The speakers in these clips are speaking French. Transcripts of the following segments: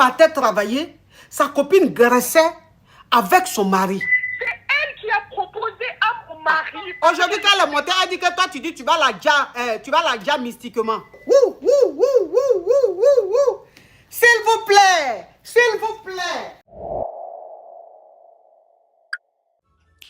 partait travailler, sa copine graissait avec son mari. C'est elle qui a proposé à mon mari. Aujourd'hui, quand elle est montée, elle dit que toi, tu dis tu vas la dire mystiquement. S'il vous plaît, s'il vous plaît.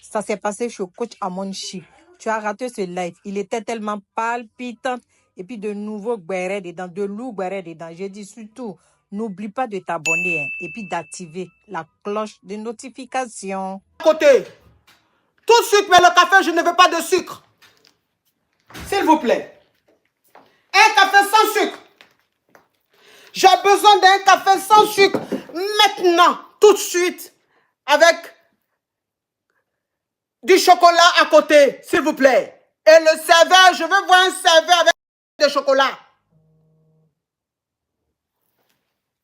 Ça s'est passé chez Coach Amonchi. Tu as raté ce live. Il était tellement palpitant. Et puis de nouveaux guérets dedans, de loups guérets dedans. J'ai dit surtout, n'oublie pas de t'abonner et puis d'activer la cloche de notification. Côté. Tout de suite, mais le café, je ne veux pas de sucre. S'il vous plaît. Un café sans sucre. J'ai besoin d'un café sans sucre. Maintenant, tout de suite. Avec du chocolat à côté, s'il vous plaît. Et le serveur, je veux voir un serveur avec du chocolat.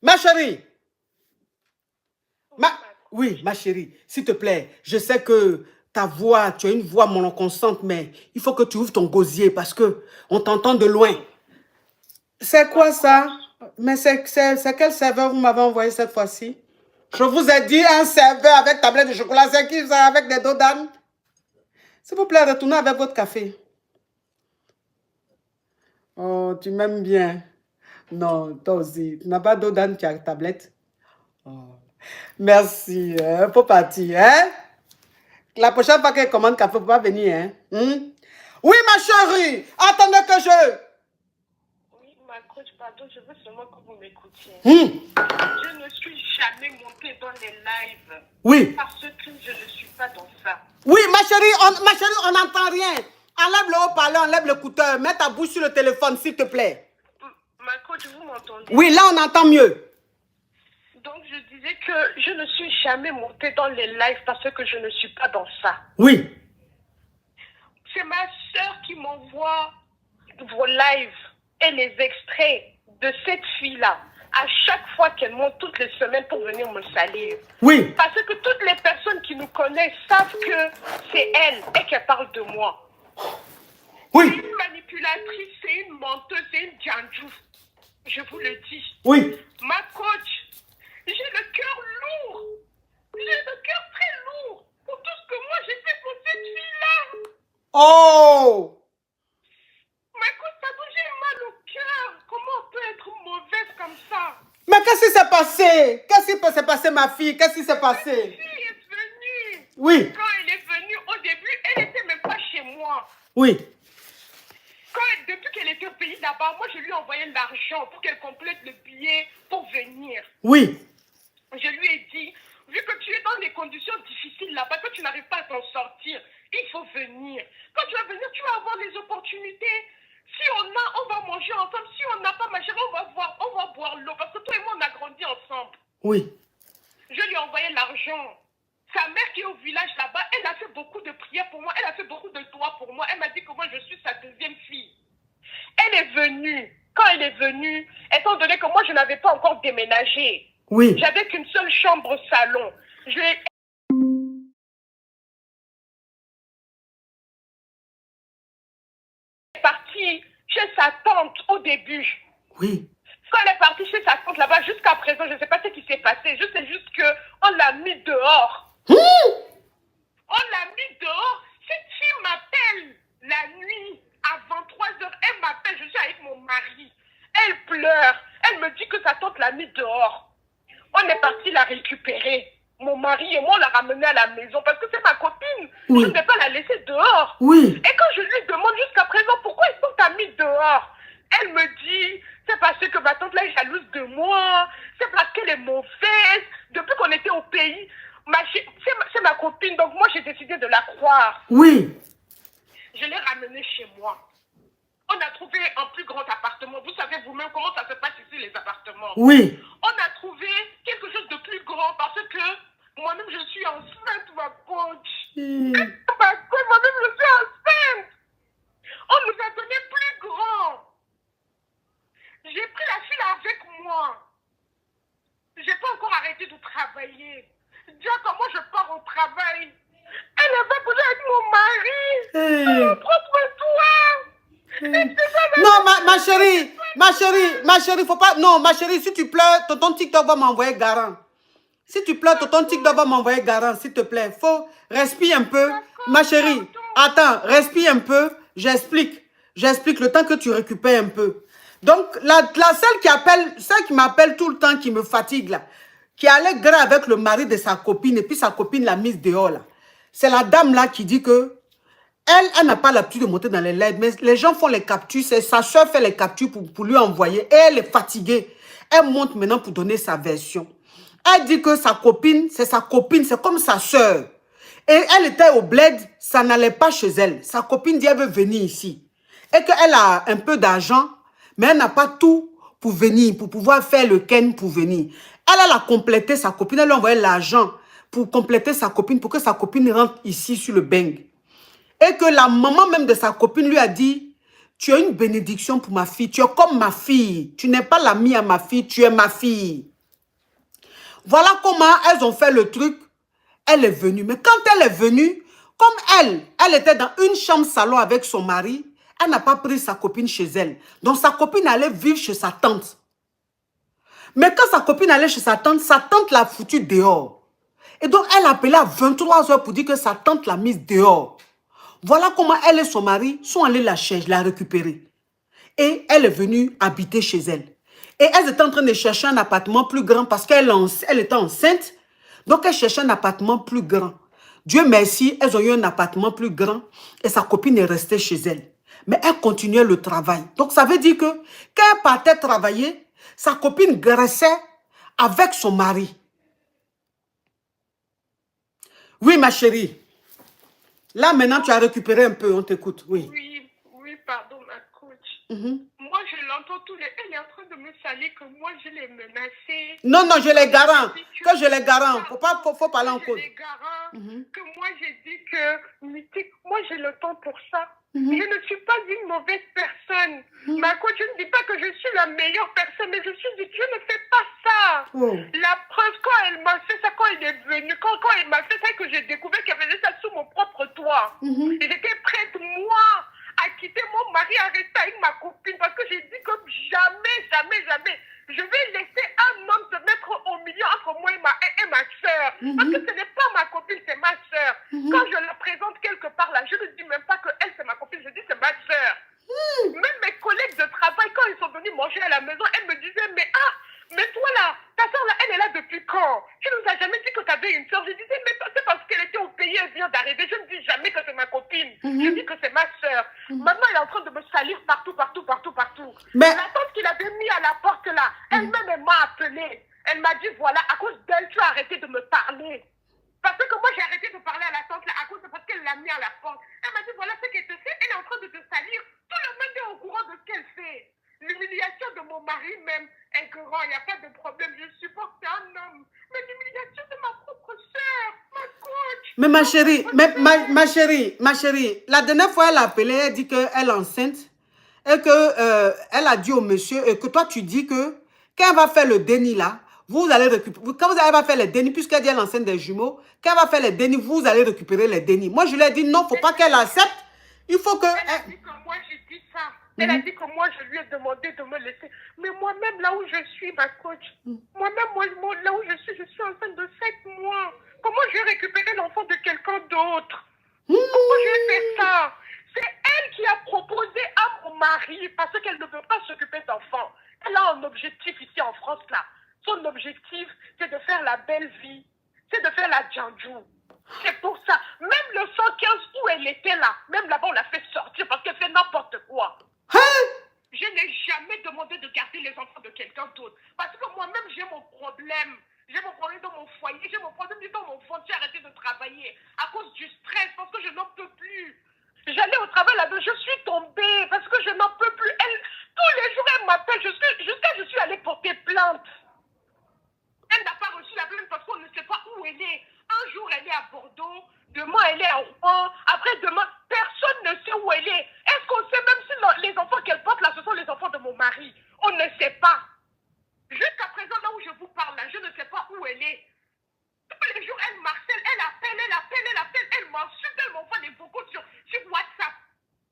Ma chérie. Oui, ma chérie, s'il te plaît. Je sais que ta voix, tu as une voix monoconstante, mais il faut que tu ouvres ton gosier parce que on t'entend de loin. C'est quoi ça? Mais c'est quel serveur vous m'avez envoyé cette fois-ci? Je vous ai dit un serveur avec tablette de chocolat. C'est qui ça avec des dos d'âne? S'il vous plaît, retournez avec votre café. Oh, tu m'aimes bien. Non, toi aussi. Tu n'as pas d'eau d'âne qui a tablette. Oh. Merci. Faut partir. Hein? La prochaine fois qu'elle commande café, faut pas venir. Hein? Oui, ma chérie. Attendez que je... Oui, ma coach, pardon, je veux seulement que vous m'écoutiez. Je ne suis jamais montée dans les lives. Oui. Parce que je ne suis pas dans ça. Oui, ma chérie, on n'entend rien. Enlève le haut-parleur, enlève l'écouteur. Mets ta bouche sur le téléphone, s'il te plaît. Ma coach, vous m'entendez? Oui, là, on entend mieux. Donc, je disais que je ne suis jamais montée dans les lives parce que je ne suis pas dans ça. Oui. C'est ma soeur qui m'envoie vos lives et les extraits de cette fille-là à chaque fois qu'elle monte toutes les semaines pour venir me salir. Oui. Parce que toutes les personnes qui nous connaissent savent que c'est elle et qu'elle parle de moi. Oui. C'est une manipulatrice, c'est une menteuse, c'est une djandjou. Je vous le dis. Oui. Ma coach, j'ai le cœur lourd. J'ai le cœur très lourd pour tout ce que moi j'ai fait pour cette fille-là. Oh! Ma coach, ça vous j'ai mal au cœur. Comment on peut être mauvaise comme ça? Mais qu'est-ce qui s'est passé? Qu'est-ce qui s'est passé, ma fille? Qu'est-ce qui s'est passé? Cette fille est venue. Oui. Quand elle est venue, au début, elle n'était même pas chez moi. Oui. Depuis qu'elle était au pays là-bas, moi je lui ai envoyé l'argent pour qu'elle complète le billet pour venir. Oui. Je lui ai dit, vu que tu es dans des conditions difficiles là-bas, que tu n'arrives pas à t'en sortir, il faut venir. Quand tu vas venir, tu vas avoir des opportunités. Si on a, on va manger ensemble. Si on n'a pas, ma chérie, on va boire l'eau. Parce que toi et moi, on a grandi ensemble. Oui. Je lui ai envoyé l'argent. Sa mère qui est au village là-bas, elle a fait beaucoup de prières pour moi. Elle a fait beaucoup de doigts pour moi. Elle m'a dit que moi, je suis sa deuxième fille. Elle est venue. Quand elle est venue, étant donné que moi, je n'avais pas encore déménagé. Oui. J'avais qu'une seule chambre salon. Je l'ai partie chez sa tante au début. Oui. Quand elle est partie chez sa tante là-bas, jusqu'à présent, je ne sais pas ce qui s'est passé. Je sais juste qu'on l'a mis dehors. On l'a mis dehors. Cette fille m'appelle la nuit à 23h. Elle m'appelle, je suis avec mon mari. Elle pleure. Elle me dit que sa tante l'a mis dehors. On est parti la récupérer. Mon mari et moi, on l'a ramenée à la maison parce que c'est ma copine. Oui. Je ne vais pas la laisser dehors. Oui. Et quand je lui demande jusqu'à présent pourquoi est-ce qu'on t'a mis dehors, elle me dit, c'est parce que ma tante là est jalouse de moi, c'est parce qu'elle est mauvaise. Depuis qu'on était au pays, c'est ma copine, donc moi j'ai décidé de la croire. Oui. Je l'ai ramenée chez moi. On a trouvé un plus grand appartement. Vous savez vous-même comment ça se passe ici, les appartements. Oui. On a trouvé quelque chose de plus grand parce que moi-même, je suis enceinte, ma coach. Ma coach, moi-même, je suis enceinte. On nous a donné plus grand. J'ai pris la fille avec moi. J'ai pas encore arrêté de travailler. Déjà, comment je pars au travail? Elle est pas coucher avec mon mari. Mon propre toit. Non, ma chérie, Ma chérie, faut pas... Non, ma chérie, si tu pleures, ton TikTok va m'envoyer garant. Si tu pleures, ton TikTok va m'envoyer garant, s'il te plaît. Faut... Respire un peu. Ma chérie, attends, respire un peu. J'explique. J'explique le temps que tu récupères un peu. Donc, celle qui m'appelle tout le temps, qui me fatigue, là, qui allait grave avec le mari de sa copine, et puis sa copine l'a mise dehors, là. C'est la dame, là, qui dit que elle n'a pas l'habitude de monter dans les lives, mais les gens font les captures, sa soeur fait les captures pour lui envoyer, et elle est fatiguée. Elle monte maintenant pour donner sa version. Elle dit que sa copine, c'est comme sa soeur. Et elle était au bled, ça n'allait pas chez elle. Sa copine dit, elle veut venir ici. Et qu'elle a un peu d'argent, mais elle n'a pas tout pour venir, pour pouvoir faire le ken pour venir. Elle a complété sa copine, elle lui a envoyé l'argent pour compléter sa copine, pour que sa copine rentre ici sur le bang. Et que la maman même de sa copine lui a dit, tu es une bénédiction pour ma fille, tu es comme ma fille, tu n'es pas l'amie à ma fille, tu es ma fille. Voilà comment elles ont fait le truc. Elle est venue. Mais quand elle est venue, comme elle était dans une chambre salon avec son mari, elle n'a pas pris sa copine chez elle. Donc sa copine allait vivre chez sa tante. Mais quand sa copine allait chez sa tante l'a foutue dehors. Et donc elle a appelé à 23 heures pour dire que sa tante l'a mise dehors. Voilà comment elle et son mari sont allés la chercher, la récupérer. Et elle est venue habiter chez elle. Et elles étaient en train de chercher un appartement plus grand parce qu'elle était enceinte. Donc elle cherchait un appartement plus grand. Dieu merci, elles ont eu un appartement plus grand et sa copine est restée chez elle. Mais elle continuait le travail. Donc ça veut dire que quand elle partait travailler, sa copine graissait avec son mari. Oui, ma chérie. Là, maintenant, tu as récupéré un peu. On t'écoute. Oui. Oui, pardon, ma coach. Moi, je l'entends tous les... Elle est en train de me salir que moi, je l'ai menacée. Non, non, je les garant. Que je les garant. Faut parler en code. Je les garant. Que moi, j'ai dit que... Mythique, moi, j'ai le temps pour ça. Je ne suis pas une mauvaise personne. Ma coach, je ne dis pas que je suis la meilleure personne, mais je ne fais pas ça. La preuve, quand elle m'a fait ça, quand elle est venue, quand elle m'a fait ça, que j'ai découvert qu'elle faisait ça sous mon propre toit. Et j'étais prête, moi, à quitter mon mari, à rester avec ma copine, parce que j'ai dit que jamais, je vais laisser un homme se mettre au milieu entre moi et ma soeur. Parce que ce n'est pas ma copine, c'est ma soeur. Quand je la présente quelque part là, je ne dis même pas que elle c'est ma copine, je dis c'est ma soeur. Même mes collègues de travail, quand ils sont venus manger à la maison, elles me disaient, mais toi là, ta soeur là, elle est là depuis quand? Tu nous as jamais dit que tu avais une soeur. Je disais, mais c'est parce qu'elle était au pays, elle vient d'arriver. Je ne dis jamais que c'est ma copine. Je dis que c'est ma soeur. Maintenant, elle est en train de me salir partout. Mais la tante qui l'avait mis à la porte là, elle-même, elle m'a appelée. Elle m'a dit, voilà, à cause d'elle, tu as arrêté de me parler. Parce que moi, j'ai arrêté de parler à la tante là, parce qu'elle l'a mis à la porte. Elle m'a dit, voilà ce qu'elle te fait. Elle est en train de te salir. Tout le monde est au courant de ce qu'elle fait. L'humiliation de mon mari même est grand, il n'y a pas de problème, je supporte un homme. Mais l'humiliation de ma propre soeur, ma coach. Mais ma chérie, la dernière fois elle a appelé, elle dit qu'elle est enceinte et que elle a dit au monsieur et que toi tu dis que quand elle va faire le déni là, vous allez récupérer, quand elle va faire les dénis, puisqu'elle dit elle est enceinte des jumeaux, quand elle va faire les dénis, vous allez récupérer les dénis. Moi je lui ai dit non, il ne faut pas qu'elle accepte, il faut que... Elle a dit que moi j'ai dit ça. Elle a dit que moi, je lui ai demandé de me laisser. Mais moi-même, là où je suis, ma coach, moi-même, là où je suis enceinte de 7 mois. Comment je vais récupérer l'enfant de quelqu'un d'autre? Pourquoi je vais faire ça? C'est elle qui a proposé à mon mari, parce qu'elle ne veut pas s'occuper d'enfants. Elle a un objectif ici en France, là. Son objectif, c'est de faire la belle vie. C'est de faire la djandjou. C'est pour ça. Même le 115 où elle était là, même là-bas, on l'a fait sortir parce qu'elle fait n'importe quoi. Je n'ai jamais demandé de garder les enfants de quelqu'un d'autre. Parce que moi-même, j'ai mon problème. J'ai mon problème dans mon foyer. J'ai mon problème dans mon ventre. J'ai arrêté de travailler à cause du stress parce que je n'en peux plus. J'allais au travail là-bas. Je suis tombée parce que je n'en peux plus. Tous les jours, elle m'appelle. Jusqu'à je suis allée porter plainte. Elle n'a pas reçu la plainte parce qu'on ne sait pas où elle est. Un jour, elle est à Bordeaux. Demain, elle est à Rouen. Après, demain, personne ne sait où elle est. Est-ce qu'on sait même si les enfants qu'elle porte là, ce sont les enfants de mon mari? On ne sait pas. Jusqu'à présent, là où je vous parle, là, je ne sais pas où elle est. Tous les jours, elle m'harcèle, elle appelle, elle m'insulte, elle m'envoie des vocaux sur WhatsApp.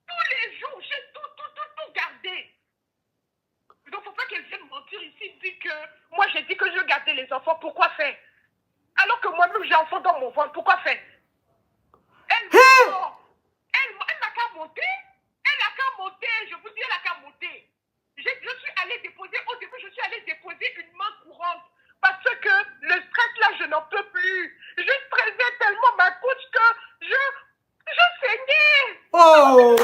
Tous les jours, j'ai tout gardé. qui dit que moi j'ai dit que je gardais les enfants, pourquoi faire? Alors que moi-même j'ai enfant dans mon ventre, pourquoi faire? Elle n'a qu'à monter. Elle n'a qu'à monter. Je vous dis, elle n'a qu'à monter. Je suis allée déposer, au début, je suis allée déposer une main courante. Parce que le stress là, je n'en peux plus. Je stressais tellement ma couche que je saignais. Oh!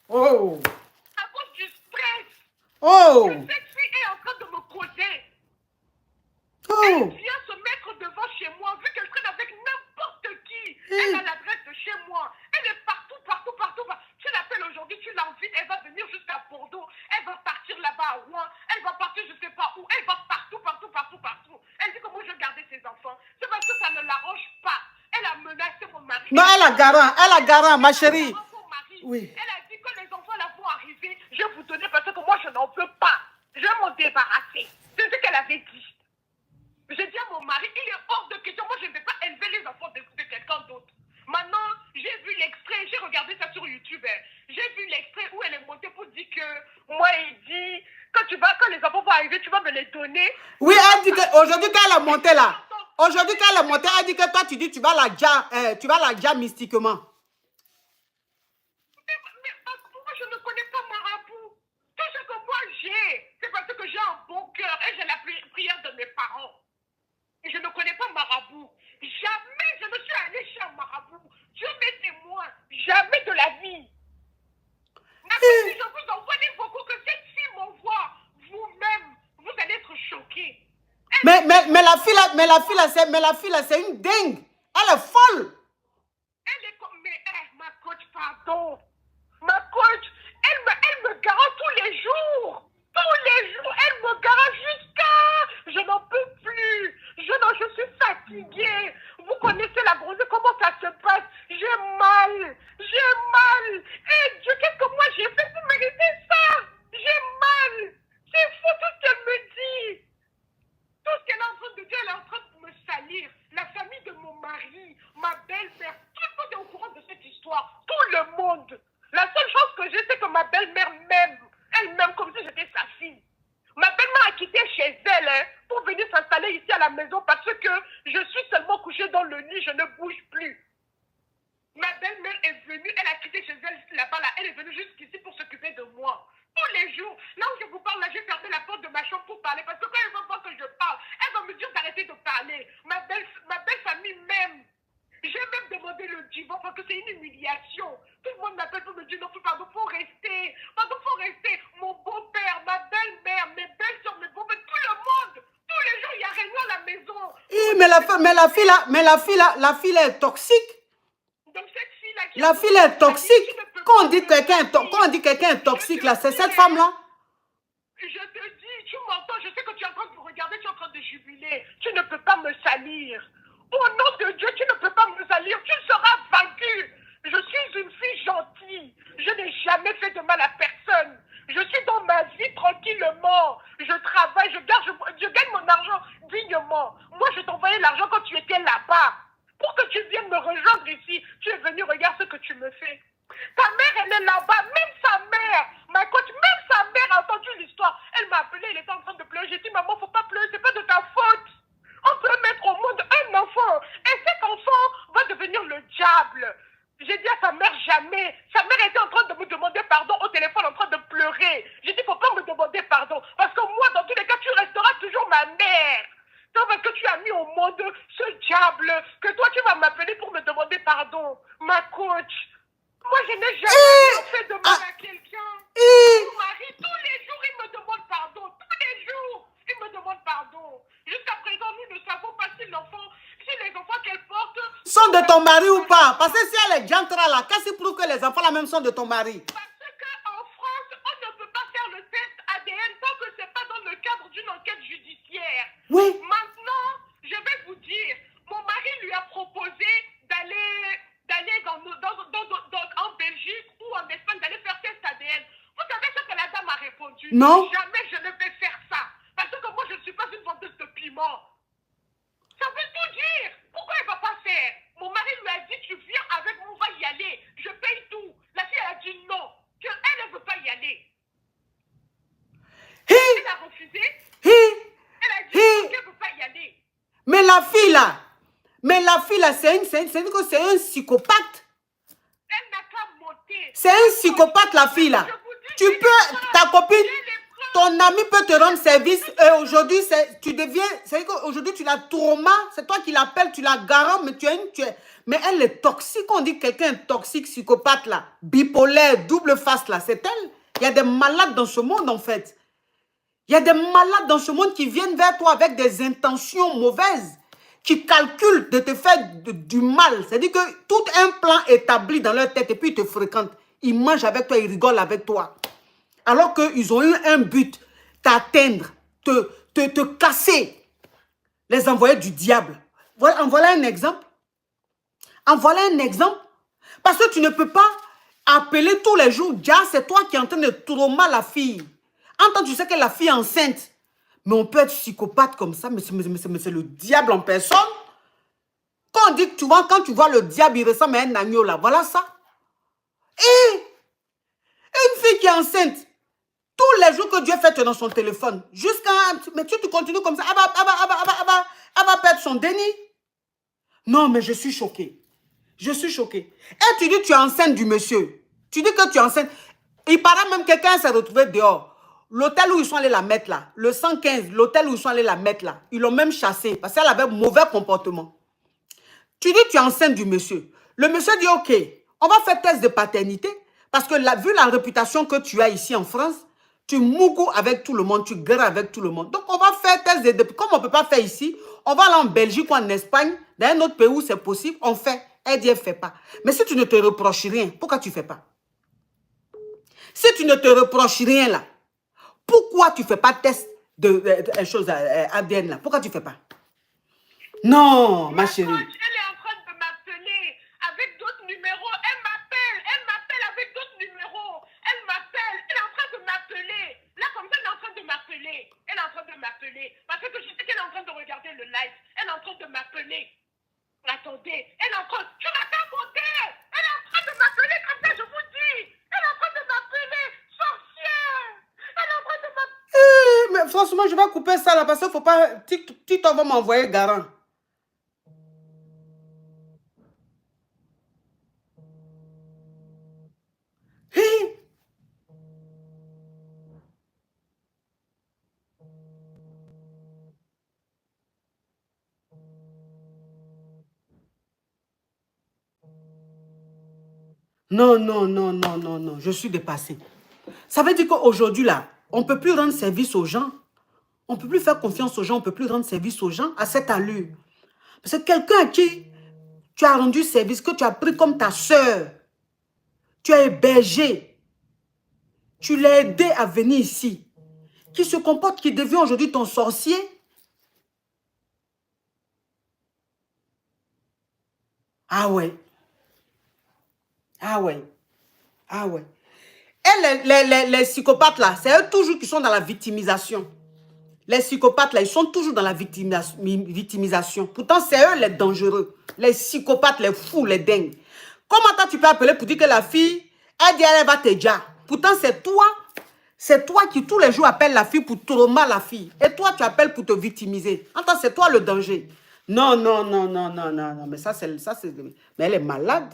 Oh! À cause du stress. Oh! Que cette fille est en train de me causer. Oh! Elle vient se mettre devant chez moi, vu qu'elle traîne avec n'importe qui. Elle a l'adresse de chez moi. Elle est partout, partout, partout. Tu l'appelles aujourd'hui, tu l'invites, elle va venir jusqu'à Bordeaux. Elle va partir là-bas à Rouen. Elle va partir je sais pas où. Elle va partout, partout, partout, partout. Elle dit que moi je gardais ses enfants. C'est parce que ça ne l'arrange pas. Elle a menacé mon mari. Mais elle a garant, ma chérie. Oui. Elle a dit que les enfants là vont arriver. Je vais vous donner parce que moi je n'en veux pas. Je vais m'en débarrasser. C'est ce qu'elle avait dit. J'ai dit à mon mari, il est hors de question. Moi, je ne vais pas élever les enfants de quelqu'un d'autre. Maintenant, j'ai vu l'extrait, j'ai regardé ça sur YouTube. J'ai vu l'extrait où elle est montée pour dire que moi, il dit, quand les enfants vont arriver, tu vas me les donner. Oui, elle dit qu'aujourd'hui, quand elle est montée là, aujourd'hui, quand elle est montée, elle dit que toi, tu dis, tu vas la dire mystiquement. Mais moi, je ne connais pas Marabout. Tout ce que moi j'ai, c'est parce que j'ai un bon cœur et j'ai la prière de mes parents. Et je ne connais pas Marabout. Jamais je ne suis allée chez un Marabout. Dieu m'est témoin. Jamais de la vie. Même si je vous envoie des vocaux que cette fille m'envoie, vous-même, vous allez être choqués. Mais la fille là, c'est une dingue. Elle est folle. Elle est comme, mais ma coach, pardon. Ma coach, elle me garde tous les jours. Tous les jours, elle me garde jusqu'à... Je n'en peux plus. Je suis fatiguée. Vous connaissez la grossesse, comment ça se passe? J'ai mal. J'ai mal. Et Dieu, qu'est-ce que moi j'ai fait pour mériter ça? J'ai mal. C'est fou tout ce qu'elle me dit. Tout ce qu'elle est en train de dire, elle est en train de me salir. La famille de mon mari, ma belle-mère, tout le monde est au courant de cette histoire. Tout le monde. La seule chose que j'ai, c'est que ma belle-mère m'aime. Elle m'aime comme si j'étais sa fille. Ma belle-mère a quitté chez elle pour venir s'installer ici à la maison parce que je suis seulement couchée dans le lit, je ne bouge plus. Ma belle-mère est venue, elle a quitté chez elle là-bas, là. Elle est venue jusqu'ici pour s'occuper de moi. Tous les jours, là où je vous parle, là, j'ai fermé la porte de ma chambre pour parler parce que quand elle va voir que je parle, elle va me dire d'arrêter de parler. Ma belle famille m'aime. J'ai même demandé le divorce parce que c'est une humiliation. Tout le monde m'appelle pour me dire non, pardon, faut rester. Pardon, faut rester. Mon beau-père, ma belle-mère, mes belles-soeurs, mes beaux-pères, tout le monde. Tous les jours, il y a réunion à la maison. La fille là est toxique. Donc cette fille-là qui... La fille est toxique. Quand on dit quelqu'un est toxique là, c'est cette femme-là. Je te dis, tu m'entends, je sais que tu es en train de me regarder, tu es en train de jubiler. Tu ne peux pas me salir. Au nom de Dieu, tu ne peux pas me salir. Tu seras vaincu. Je suis une fille gentille. Je n'ai jamais fait de mal à personne. Je suis dans ma vie tranquillement. Je travaille, je gagne mon argent dignement. Moi, je t'envoyais l'argent quand tu étais là-bas. Pour que tu viennes me rejoindre ici, tu es venu, regarde ce que tu me fais. Ta mère, elle est là-bas, même sa mère, ma coach, même sa mère a entendu l'histoire. Elle m'a appelé, elle était en train de pleurer. J'ai dit, maman, faut pas pleurer, c'est pas de ta faute. On peut mettre au monde un enfant. Et cet enfant va devenir le diable. J'ai dit à sa mère, jamais. Sa mère était en train de me demander pardon au téléphone, en train de pleurer. J'ai dit, faut pas me demander pardon. Parce que moi, dans tous les cas, tu resteras toujours ma mère. Non, parce que tu as mis au monde ce diable, que toi, tu vas m'appeler pour me demander pardon. Ma coach. Moi, je n'ai jamais fait de mal à quelqu'un. Mon mari, tous les jours, il me demande pardon. Tous les jours, il me demande pardon. Jusqu'à présent, nous ne savons pas si les enfants qu'elle porte sont de ton mari ou pas. Parce que si elle est jantra là, qu'est-ce qui prouve que les enfants là même sont de ton mari? Parce qu'en France, on ne peut pas faire le test ADN tant que ce n'est pas dans le cadre d'une enquête judiciaire. Oui. Maintenant, je vais vous dire, mon mari lui a proposé d'aller en Belgique ou en Espagne, d'aller faire test ADN. Vous savez ce que la dame a répondu? Non. Jamais je ne vais faire ça. Parce que moi, je ne suis pas une vendeuse de piment. Ça veut tout dire. Pourquoi elle ne va pas faire? Mon mari lui a dit, tu viens avec moi, on va y aller. Je paye tout. La fille, elle a dit non. Qu'elle ne veut pas y aller. Elle a refusé. Mais la fille là, c'est un psychopathe. Elle n'a qu'à monter. C'est un psychopathe, la fille là. Je vous dis, Tu j'ai les peux, preuves. ta copine, J'ai les preuves. ton ami peut te rendre service. Et aujourd'hui, tu deviens, c'est qu'aujourd'hui, tu l'as trauma. C'est toi qui l'appelles, tu la garantes, mais mais elle est toxique. On dit que quelqu'un est toxique, psychopathe là, bipolaire, double face là, c'est elle. Il y a des malades dans ce monde en fait. Il y a des malades dans ce monde qui viennent vers toi avec des intentions mauvaises, qui calculent de te faire du mal. C'est-à-dire que tout un plan établi dans leur tête et puis ils te fréquentent. Ils mangent avec toi, ils rigolent avec toi. Alors qu'ils ont eu un but, t'atteindre, te casser, les envoyer du diable. Voilà, en voilà un exemple. En voilà un exemple. Parce que tu ne peux pas appeler tous les jours, Dia, c'est toi qui es en train de trauma la fille. Entends, tu sais que la fille est enceinte. Mais on peut être psychopathe comme ça, mais c'est le diable en personne. Quand on dit que tu vois, quand tu vois le diable, il ressemble à un agneau là, voilà ça. Et une fille qui est enceinte, tous les jours que Dieu fait, tu es dans son téléphone. Jusqu'à... Mais tu continues comme ça, elle va perdre son déni. Non, mais je suis choquée. Je suis choquée. Et tu dis que tu es enceinte du monsieur. Tu dis que tu es enceinte. Il paraît même que quelqu'un s'est retrouvé dehors. L'hôtel où ils sont allés la mettre là, le 115, l'hôtel où ils sont allés la mettre là, ils l'ont même chassée parce qu'elle avait mauvais comportement. Tu dis que tu es enceinte du monsieur. Le monsieur dit, ok, on va faire test de paternité parce que vu la réputation que tu as ici en France, tu mougou avec tout le monde, tu gueules avec tout le monde. Donc, on va faire test de... Comme on ne peut pas faire ici, on va aller en Belgique ou en Espagne, dans un autre pays où c'est possible, on fait. Elle dit, elle ne fait pas. Mais si tu ne te reproches rien, pourquoi tu ne fais pas? Si tu ne te reproches rien là, pourquoi tu ne fais pas test de choses ADN là? Pourquoi tu ne fais pas? Non, ma chérie. Elle est en train de m'appeler avec d'autres numéros. Elle m'appelle avec d'autres numéros. Elle m'appelle, elle est en train de m'appeler. Là, comme ça, elle est en train de m'appeler. Elle est en train de m'appeler. Parce que je sais qu'elle est en train de regarder le live. Elle est en train de m'appeler. Attendez, elle est en train... Tu m'as pas monté. Elle est en train de m'appeler comme ça, je vous dis. Elle est en train de m'appeler. Sorcière. Elle est en train de m'appeler. Mais franchement, je vais couper ça là parce qu'il ne faut pas... TikTok va m'envoyer garant. Non, non, non, non, non, non, je suis dépassée. Ça veut dire qu'aujourd'hui, là, on ne peut plus rendre service aux gens. On ne peut plus faire confiance aux gens, on ne peut plus rendre service aux gens à cette allure. Parce que quelqu'un à qui tu as rendu service, que tu as pris comme ta soeur, tu as hébergé, tu l'as aidé à venir ici, qui se comporte, qui devient aujourd'hui ton sorcier. Ah ouais. Ah ouais. Ah ouais. Et les psychopathes là, c'est eux toujours qui sont dans la victimisation. Les psychopathes là, ils sont toujours dans la victimisation. Pourtant, c'est eux les dangereux. Les psychopathes, les fous, les dingues. Comment toi tu peux appeler pour dire que la fille, elle dit elle va te dire. Pourtant, c'est toi qui tous les jours appelles la fille pour trauma la fille. Et toi, tu appelles pour te victimiser. Attends, c'est toi le danger. Non, non, non, non, non, non, non. Mais ça, c'est... Mais elle est malade.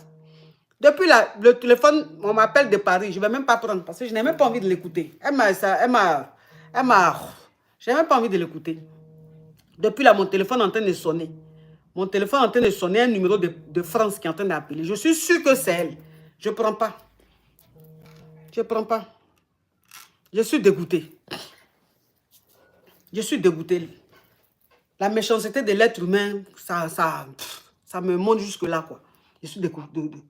Depuis le téléphone, on m'appelle de Paris. Je ne vais même pas prendre parce que je n'ai même pas envie de l'écouter. Je n'ai même pas envie de l'écouter. Depuis là, mon téléphone est en train de sonner. Mon téléphone est en train de sonner, un numéro de France qui est en train d'appeler. Je suis sûr que c'est elle. Je ne prends pas. Je ne prends pas. Je suis dégoûté. Je suis dégoûté. La méchanceté de l'être humain, ça me monte jusque là, quoi. Je suis dégoûté.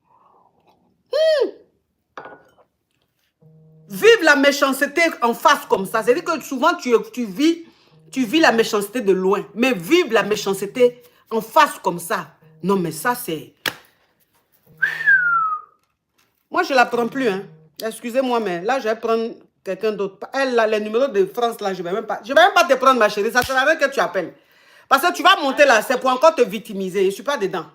Vive la méchanceté en face comme ça. C'est-à-dire que souvent, tu vis la méchanceté de loin. Mais vive la méchanceté en face comme ça. Non, mais ça, c'est... Moi, je ne la prends plus. Hein. Excusez-moi, mais là, je vais prendre quelqu'un d'autre. Elle, là, les numéros de France, là, je ne vais même pas te prendre, ma chérie. Ça ne sert à rien que tu appelles. Parce que tu vas monter là, c'est pour encore te victimiser. Je ne suis pas dedans.